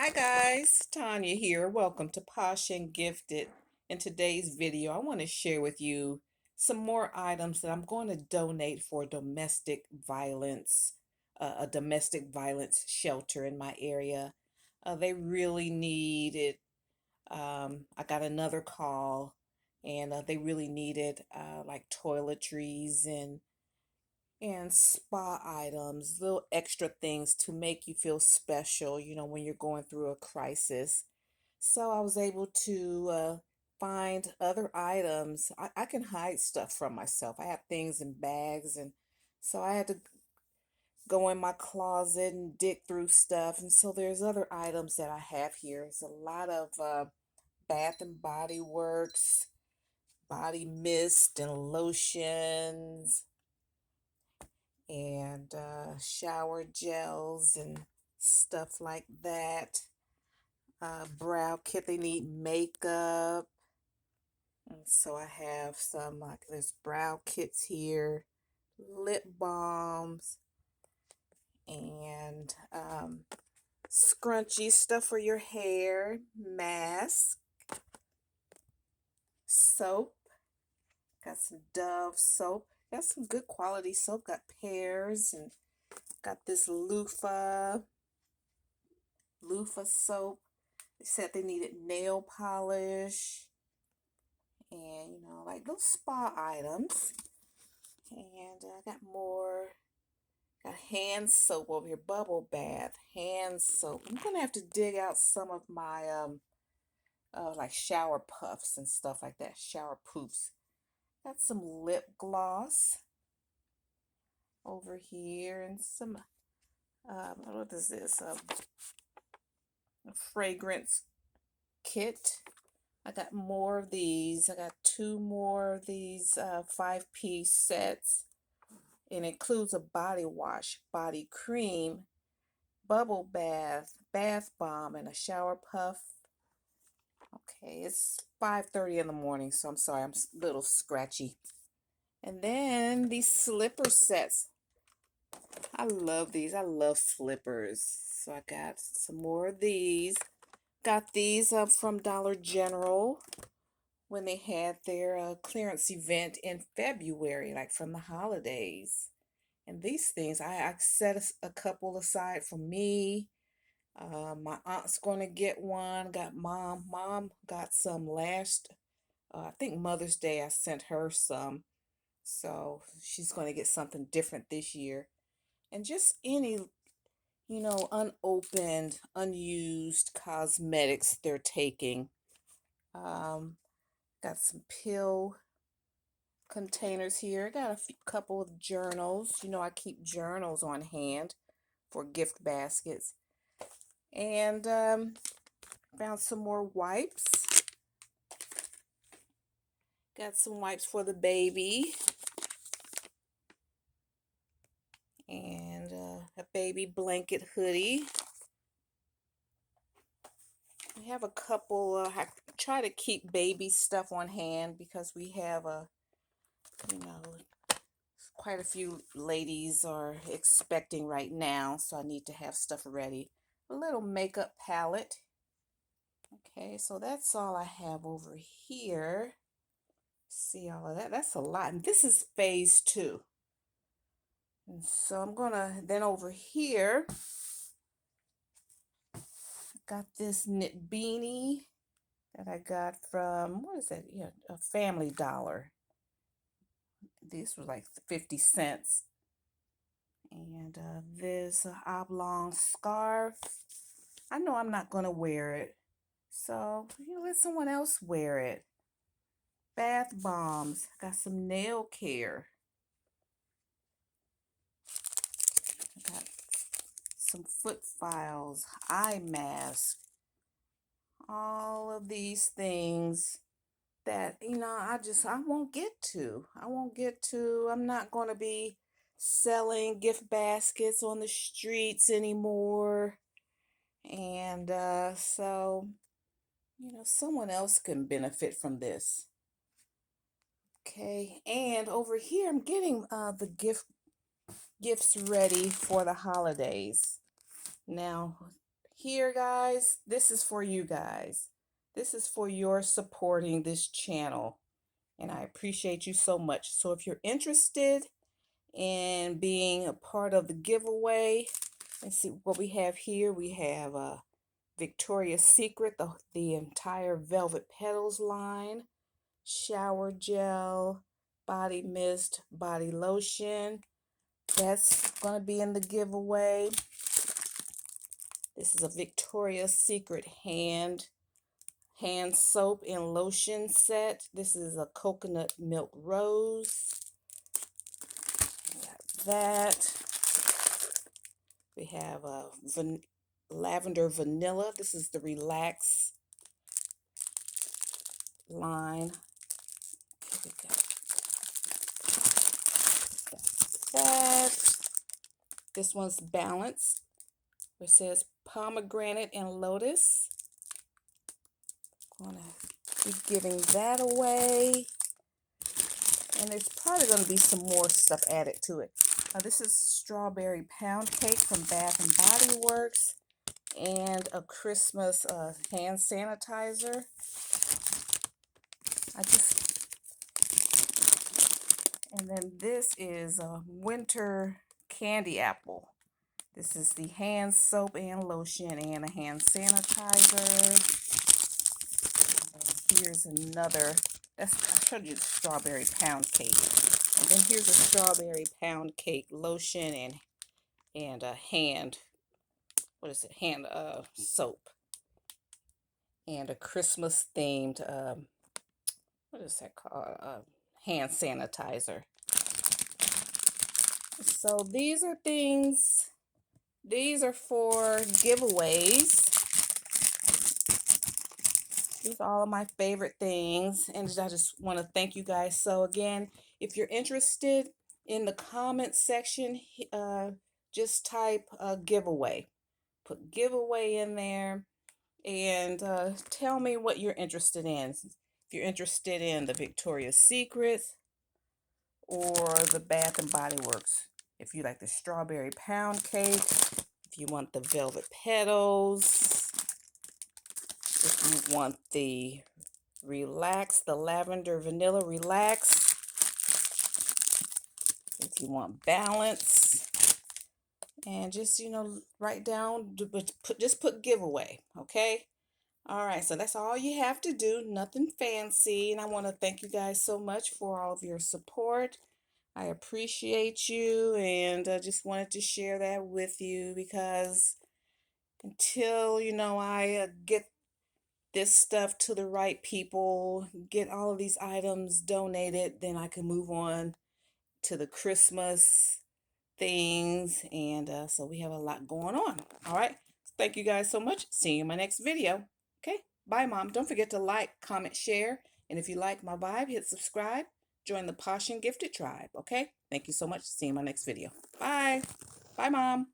Hi guys, Tanya here. Welcome to Posh and Gifted. In today's video, I want to share with you some more items that I'm going to donate for domestic violence, a domestic violence shelter in my area. They really need it. I got another call, and they really needed like toiletries and spa items, little extra things to make you feel special, when you're going through a crisis. So I was able to find other items. I can hide stuff from myself. I have things in bags, and so I had to go in my closet and dig through stuff. And so there's other items that I have here. It's a lot of Bath and Body Works, body mist and lotions, and shower gels and stuff like that. Brow kit, they need makeup. And so I have some, like there's brow kits here, lip balms, and scrunchie stuff for your hair, mask, soap. Got some Dove soap. Got some good quality soap. Got pears and got this loofah soap. They said they needed nail polish and, like those spa items. And I got more, got hand soap over here, bubble bath, hand soap. I'm going to have to dig out some of my, like shower puffs and stuff like that, shower poofs. Got some lip gloss over here and some, what is this, a fragrance kit. I got more of these. I got two more of these 5-piece sets. It includes a body wash, body cream, bubble bath, bath bomb, and a shower puff. Okay, it's 5:30 in the morning, so I'm sorry, I'm a little scratchy. And then these slipper sets. I love these. I love slippers. So I got some more of these. Got these up from Dollar General when they had their clearance event in February, like from the holidays. And these things, I set a couple aside for me. My aunt's going to get one. Got mom. Mom got some last, I think Mother's Day, I sent her some. So she's going to get something different this year. And just any, unopened, unused cosmetics they're taking. Um, got some pill containers here. I got a couple of journals. I keep journals on hand for gift baskets. And found some more wipes. Got some wipes for the baby. And a baby blanket hoodie. We have a couple, I try to keep baby stuff on hand because we have quite a few ladies are expecting right now, so I need to have stuff ready. A little makeup palette. Okay, so that's all I have over here. See all of that? That's a lot. And this is phase 2. And so I'm gonna, then over here, got this knit beanie that I got from, what is that? Yeah, a Family Dollar. This was like 50 cents. And this oblong scarf. I know I'm not going to wear it, so let someone else wear it. Bath bombs. Got some nail care. I got some foot files, eye mask. All of these things that I won't get to. I'm not going to be selling gift baskets on the streets anymore. And so someone else can benefit from this. Okay, and over here I'm getting the gifts ready for the holidays. Now, here, guys, this is for you guys. This is for your supporting this channel, and I appreciate you so much. So if you're interested in being a part of the giveaway, let's see what we have here. We have Victoria's Secret, the entire Velvet Petals line, shower gel, body mist, body lotion. That's going to be in the giveaway. This is a Victoria's Secret hand soap and lotion set. This is a coconut milk rose. Got that. We have a lavender vanilla. This is the Relax line. We got that. This one's balanced. It says pomegranate and lotus. I'm going to be giving that away. And there's probably going to be some more stuff added to it. This is strawberry pound cake from Bath and Body Works. And a Christmas hand sanitizer. And then this is a winter candy apple. This is the hand soap and lotion and a hand sanitizer. Here's another. I showed you the strawberry pound cake. And then here's a strawberry pound cake lotion and a hand. What is it? Hand soap. And a Christmas themed what is that called? Hand sanitizer. So these are things. These are for giveaways. These are all of my favorite things, and I just want to thank you guys. So again, if you're interested, in the comment section, just type giveaway. Put giveaway in there, and tell me what you're interested in. If you're interested in the Victoria's Secret or the Bath and Body Works. If you like the strawberry pound cake, if you want the velvet petals, if you want the Relax, the lavender vanilla Relax, if you want balance, and just, write down, just put giveaway, okay? All right, so that's all you have to do, nothing fancy, and I want to thank you guys so much for all of your support. I appreciate you, and I just wanted to share that with you, because until, I get this stuff to the right people, get all of these items donated, then I can move on to the Christmas things, and so we have a lot going on. All right, thank you guys so much. See you in my next video. Okay, bye, Mom. Don't forget to like, comment, share, and if you like my vibe, hit subscribe. Join the Posh and Gifted tribe. Okay, thank you so much. See you in my next video. Bye. Bye, Mom.